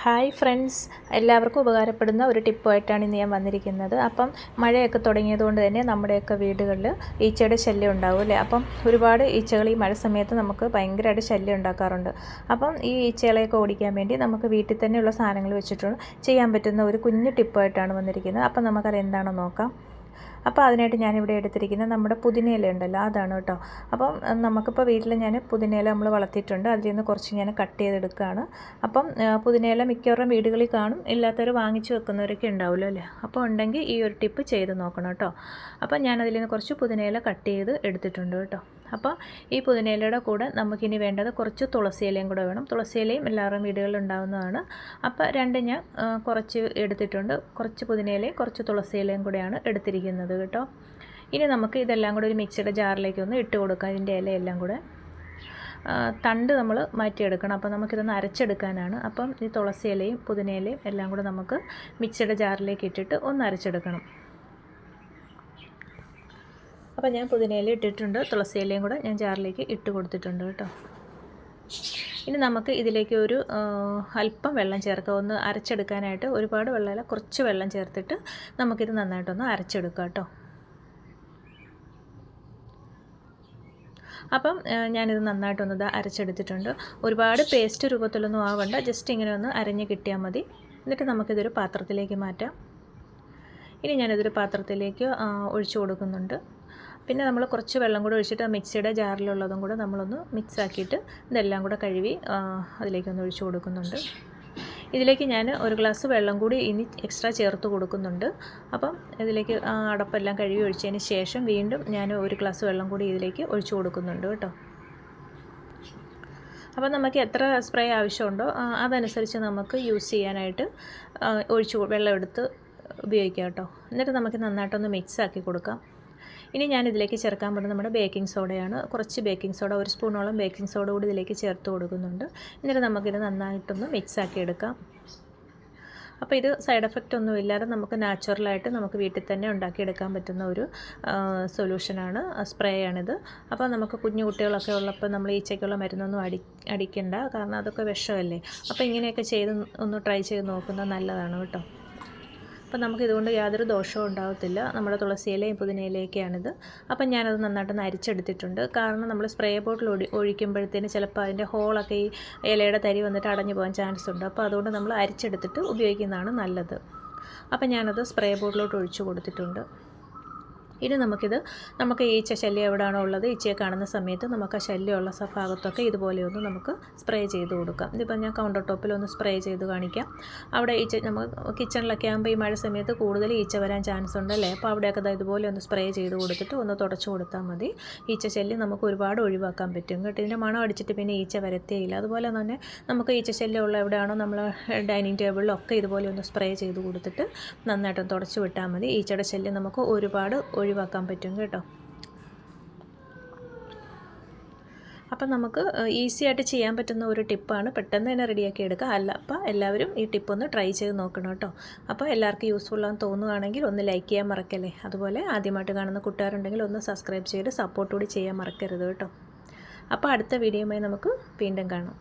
Hi friends, എല്ലാവർക്കും ഉപകാരപ്പെടുന്ന ഒരു ടിപ്പുമായിട്ടാണ് ഇന്ന് ഞാൻ വന്നിരിക്കുന്നത്. അപ്പം മഴയൊക്കെ തുടങ്ങിയതുകൊണ്ട് തന്നെ നമ്മുടെയൊക്കെ വീടുകളിൽ ഈച്ചയുടെ ശല്യം ഉണ്ടാവും അല്ലേ. അപ്പം ഒരുപാട് ഈച്ചകൾ ഈ മഴ സമയത്ത് നമുക്ക് ഭയങ്കരമായിട്ട് ശല്യം ഉണ്ടാക്കാറുണ്ട്. അപ്പം ഈ ഈച്ചകളെയൊക്കെ ഓടിക്കാൻ വേണ്ടി നമുക്ക് വീട്ടിൽ തന്നെയുള്ള സാധനങ്ങൾ വെച്ചിട്ട് ചെയ്യാൻ പറ്റുന്ന ഒരു കുഞ്ഞു ടിപ്പായിട്ടാണ് വന്നിരിക്കുന്നത്. അപ്പം നമുക്കത് എന്താണെന്ന് നോക്കാം. അപ്പോൾ അതിനായിട്ട് ഞാനിവിടെ എടുത്തിരിക്കുന്നത് നമ്മുടെ പുതിനയില ഉണ്ടല്ലോ, അതാണ് കേട്ടോ. അപ്പം നമുക്കിപ്പോൾ വീട്ടിൽ ഞാൻ പുതിനയില നമ്മൾ വളർത്തിയിട്ടുണ്ട്. അതിൽ നിന്ന് കുറച്ച് ഞാൻ കട്ട് ചെയ്തെടുക്കുകയാണ്. അപ്പം പുതിനയില മിക്കവാറും വീടുകളിൽ കാണും, ഇല്ലാത്തവർ വാങ്ങിച്ച് വെക്കുന്നവരൊക്കെ ഉണ്ടാവുമല്ലോ അല്ലേ. അപ്പോൾ ഉണ്ടെങ്കിൽ ഈ ഒരു ടിപ്പ് ചെയ്ത് നോക്കണം കേട്ടോ. അപ്പം ഞാനതിൽ നിന്ന് കുറച്ച് പുതിനയില കട്ട് ചെയ്ത് എടുത്തിട്ടുണ്ട് കേട്ടോ. അപ്പോൾ ഈ പുതിനയിലയുടെ കൂടെ നമുക്കിനി വേണ്ടത് കുറച്ച് തുളസി ഇലയും കൂടെ വേണം. തുളസി ഇലയും എല്ലാവരുടെയും വീടുകളിൽ ഉണ്ടാകുന്നതാണ്. അപ്പോൾ രണ്ട് ഞാൻ കുറച്ച് എടുത്തിട്ടുണ്ട്. കുറച്ച് പുതിനയിലയും കുറച്ച് തുളസി ഇലയും കൂടെയാണ് എടുത്തിരിക്കുന്നത് കേട്ടോ. ഇനി നമുക്ക് ഇതെല്ലാം കൂടെ ഒരു മിക്സിയുടെ ജാറിലേക്ക് ഒന്ന് ഇട്ട് കൊടുക്കാം. ഇതിൻ്റെ ഇലയെല്ലാം കൂടെ തണ്ട് നമ്മൾ മാറ്റിയെടുക്കണം. അപ്പോൾ നമുക്കിതൊന്ന് അരച്ചെടുക്കാനാണ്. അപ്പം ഈ തുളസി ഇലയും പുതിനയിലയും എല്ലാം കൂടെ നമുക്ക് മിക്സിയുടെ ജാറിലേക്ക് ഇട്ടിട്ട് ഒന്ന് അരച്ചെടുക്കണം. അപ്പോൾ ഞാൻ പുതിനയില ഇട്ടിട്ടുണ്ട്, തുളസി ഇലയും കൂടെ ഞാൻ ജാറിലേക്ക് ഇട്ട് കൊടുത്തിട്ടുണ്ട് കേട്ടോ. ഇനി നമുക്ക് ഇതിലേക്ക് ഒരു അല്പം വെള്ളം ചേർക്കാം. ഒന്ന് അരച്ചെടുക്കാനായിട്ട് ഒരുപാട് വെള്ളമല്ല, കുറച്ച് വെള്ളം ചേർത്തിട്ട് നമുക്കിത് നന്നായിട്ടൊന്ന് അരച്ചെടുക്കാം കേട്ടോ. അപ്പം ഞാനിത് നന്നായിട്ടൊന്ന് അരച്ചെടുത്തിട്ടുണ്ട്. ഒരുപാട് പേസ്റ്റ് രൂപത്തിലൊന്നും ആവണ്ട, ജസ്റ്റ് ഇങ്ങനെ ഒന്ന് അരഞ്ഞ് കിട്ടിയാൽ മതി. എന്നിട്ട് നമുക്കിതൊരു പാത്രത്തിലേക്ക് മാറ്റാം. ഇനി ഞാനിതൊരു പാത്രത്തിലേക്ക് ഒഴിച്ചു കൊടുക്കുന്നുണ്ട്. പിന്നെ നമ്മൾ കുറച്ച് വെള്ളം കൂടെ ഒഴിച്ചിട്ട് മിക്സിയുടെ ജാറിലുള്ളതും കൂടെ നമ്മളൊന്ന് മിക്സ് ആക്കിയിട്ട് ഇതെല്ലാം കൂടെ കഴുകി അതിലേക്കൊന്ന് ഒഴിച്ചു കൊടുക്കുന്നുണ്ട്. ഇതിലേക്ക് ഞാൻ ഒരു ഗ്ലാസ് വെള്ളം കൂടി ഇനി എക്സ്ട്രാ ചേർത്ത് കൊടുക്കുന്നുണ്ട്. അപ്പം ഇതിലേക്ക് അടപ്പെല്ലാം കഴുകി ഒഴിച്ചതിന് ശേഷം വീണ്ടും ഞാൻ ഒരു ഗ്ലാസ് വെള്ളം കൂടി ഇതിലേക്ക് ഒഴിച്ചു കൊടുക്കുന്നുണ്ട് കേട്ടോ. അപ്പം നമുക്ക് എത്ര സ്പ്രേ ആവശ്യമുണ്ടോ അതനുസരിച്ച് നമുക്ക് യൂസ് ചെയ്യാനായിട്ട് വെള്ളം എടുത്ത് ഉപയോഗിക്കാം കേട്ടോ. എന്നിട്ട് നമുക്ക് നന്നായിട്ടൊന്ന് മിക്സ് ആക്കി കൊടുക്കാം. ഇനി ഞാൻ ഇതിലേക്ക് ചേർക്കാൻ പോകുന്നത് നമ്മുടെ ബേക്കിംഗ് സോഡയാണ്. കുറച്ച് ബേക്കിംഗ് സോഡ, ഒരു സ്പൂണോളം ബേക്കിംഗ് സോഡ കൂടി ഇതിലേക്ക് ചേർത്ത് കൊടുക്കുന്നുണ്ട്. എന്നിട്ട് നമുക്കിത് നന്നായിട്ടൊന്ന് മിക്സ് ആക്കി എടുക്കാം. അപ്പോൾ ഇത് സൈഡ് എഫക്റ്റ് ഒന്നും ഇല്ലാതെ നമുക്ക് നാച്ചുറലായിട്ട് നമുക്ക് വീട്ടിൽ തന്നെ ഉണ്ടാക്കിയെടുക്കാൻ പറ്റുന്ന ഒരു സൊല്യൂഷനാണ്, സ്പ്രേ ആണിത്. അപ്പോൾ നമുക്ക് കുഞ്ഞു കുട്ടികളൊക്കെ ഉള്ളപ്പോൾ നമ്മൾ ഈച്ചയ്ക്കുള്ള മരുന്നൊന്നും അടിക്കണ്ട, കാരണം അതൊക്കെ വിഷമല്ലേ. അപ്പോൾ ഇങ്ങനെയൊക്കെ ചെയ്ത് ഒന്ന് ട്രൈ ചെയ്ത് നോക്കുന്നത് നല്ലതാണ് കേട്ടോ. അപ്പോൾ നമുക്കിതുകൊണ്ട് യാതൊരു ദോഷവും ഉണ്ടാകത്തില്ല. നമ്മുടെ തുളസിയിലയും പുതിനയിലയൊക്കെയാണിത്. അപ്പം ഞാനത് നന്നായിട്ടൊന്ന് അരിച്ചെടുത്തിട്ടുണ്ട്. കാരണം നമ്മൾ സ്പ്രേ ബോട്ടിൽ ഒഴിക്കുമ്പോഴത്തേന് ചിലപ്പോൾ അതിൻ്റെ ഹോളൊക്കെ ഈ ഇലയുടെ തരി വന്നിട്ട് അടഞ്ഞു പോകാൻ ചാൻസ് ഉണ്ട്. അപ്പോൾ അതുകൊണ്ട് നമ്മൾ അരിച്ചെടുത്തിട്ട് ഉപയോഗിക്കുന്നതാണ് നല്ലത്. അപ്പം ഞാനത് സ്പ്രേ ബോട്ടിലോട്ട് ഒഴിച്ചു കൊടുത്തിട്ടുണ്ട്. ഇനി നമുക്ക് ഈച്ച ശല്യം എവിടെയാണോ ഉള്ളത്, ഈച്ചയെ കാണുന്ന സമയത്ത് നമുക്ക് ആ ശല്യമുള്ള ഭാഗത്തൊക്കെ ഇതുപോലെയൊന്ന് നമുക്ക് സ്പ്രേ ചെയ്ത് കൊടുക്കാം. ഇതിപ്പോൾ ഞാൻ കൗണ്ടർ ടോപ്പിലൊന്ന് സ്പ്രേ ചെയ്ത് കാണിക്കാം. അവിടെ ഈച്ച നമുക്ക് കിച്ചണിലൊക്കെ ആകുമ്പോൾ ഈ മഴ സമയത്ത് കൂടുതൽ ഈച്ച വരാൻ ചാൻസ് ഉണ്ടല്ലേ. അപ്പോൾ അവിടെയൊക്കെ ഇതുപോലെ ഒന്ന് സ്പ്രേ ചെയ്ത് കൊടുത്തിട്ട് ഒന്ന് തുടച്ചു കൊടുത്താൽ മതി. ഈച്ച ശല്യം നമുക്ക് ഒരുപാട് ഒഴിവാക്കാൻ പറ്റും കേട്ടോ. ഇതിൻ്റെ മണം അടിച്ചിട്ട് പിന്നെ ഈച്ച വരത്തേയില്ല. അതുപോലെ തന്നെ നമുക്ക് ഈച്ച ശല്യമുള്ള എവിടെയാണോ നമ്മൾ ഡൈനിങ് ടേബിളിലൊക്കെ ഇതുപോലെ ഒന്ന് സ്പ്രേ ചെയ്ത് കൊടുത്തിട്ട് നന്നായിട്ടൊന്ന് തുടച്ചു വിട്ടാൽ മതി. ഈച്ചയുടെ ശല്യം നമുക്ക് ഒരുപാട് ഒഴിവാക്കാൻ പറ്റും കേട്ടോ. അപ്പം നമുക്ക് ഈസി ആയിട്ട് ചെയ്യാൻ പറ്റുന്ന ഒരു ടിപ്പാണ്, പെട്ടെന്ന് തന്നെ റെഡിയാക്കി എടുക്കുക. അപ്പോൾ എല്ലാവരും ഈ ടിപ്പൊന്ന് ട്രൈ ചെയ്ത് നോക്കണം കേട്ടോ. അപ്പോൾ എല്ലാവർക്കും യൂസ്ഫുള്ളാന്ന് തോന്നുകയാണെങ്കിൽ ഒന്ന് ലൈക്ക് ചെയ്യാൻ മറക്കല്ലേ. അതുപോലെ ആദ്യമായിട്ട് കാണുന്ന കൂട്ടുകാരുണ്ടെങ്കിൽ ഒന്ന് സബ്സ്ക്രൈബ് ചെയ്ത് സപ്പോർട്ട് കൂടി ചെയ്യാൻ മറക്കരുത് കേട്ടോ. അപ്പോൾ അടുത്ത വീഡിയോയുമായി നമുക്ക് വീണ്ടും കാണാം.